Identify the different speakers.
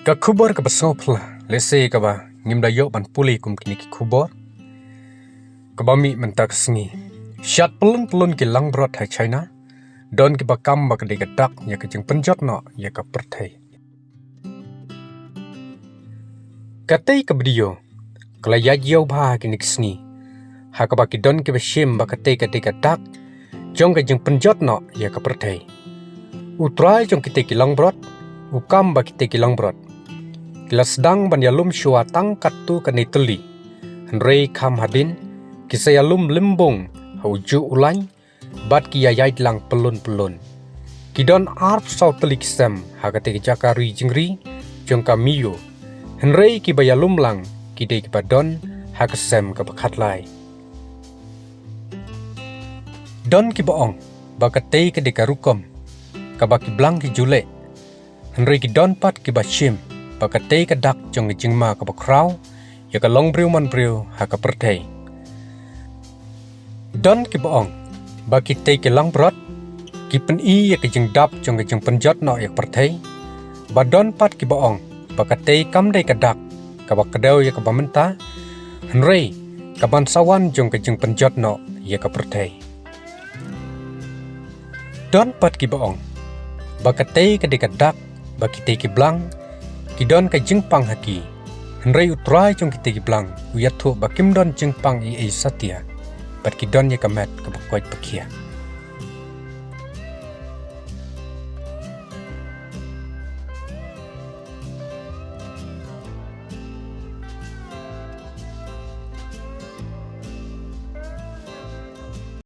Speaker 1: Ka kubor ka basopla lese ka ba ngimda yo ban puli kum kini ki kubor ka ba mi mentak sngi shat pelun ki langbrot hai China don ki ba kam ba ka de ka dak ya ka jing penjot no ya ka perthai ka tei ka video kala ya yo ba kini sngi ha ka ba ki don ki ba shim ba ka tei ka de ka dak jong ka jing penjot no ya ka perthai utrai jong ki te ki langbrot ukam ba ki te ki langbrot Kila sedang ban yalum shua tang katu kani teli. Henrei kam hadin kisa yalum limbung hauju ulany bat ki yayai lang pelun. Kidon arp sau teli kisem hagate ki jakari jingri jongka miyo. Henrei ki bayalum lang kide ki badon hagasem ka bakatlai. Don ki baong bakate ki dekarukom kabaki blang ki jule. Henrei ki don pat ki bashim Pakatei ka dak jong jingma ka bakraw ya ka long briu man briu ha ka perthei don ki baong ba ki te ki lang brot ki pen i ya ka jing dap jong penjot no ya perthei ba don pat ki baong pakatei kam dei ka dak ka ba kadeu ya ka bamenta henrei ka ban sawan jong penjot no ya ka perthei don pat ki baong bakatei ka de ka dak ba ki te ki blang Kidon ka jingpang haki henrei utrai jong ki te ki blang uyathu bakim don jingpang i satya bat kidon ya kamet ka bakoit pakia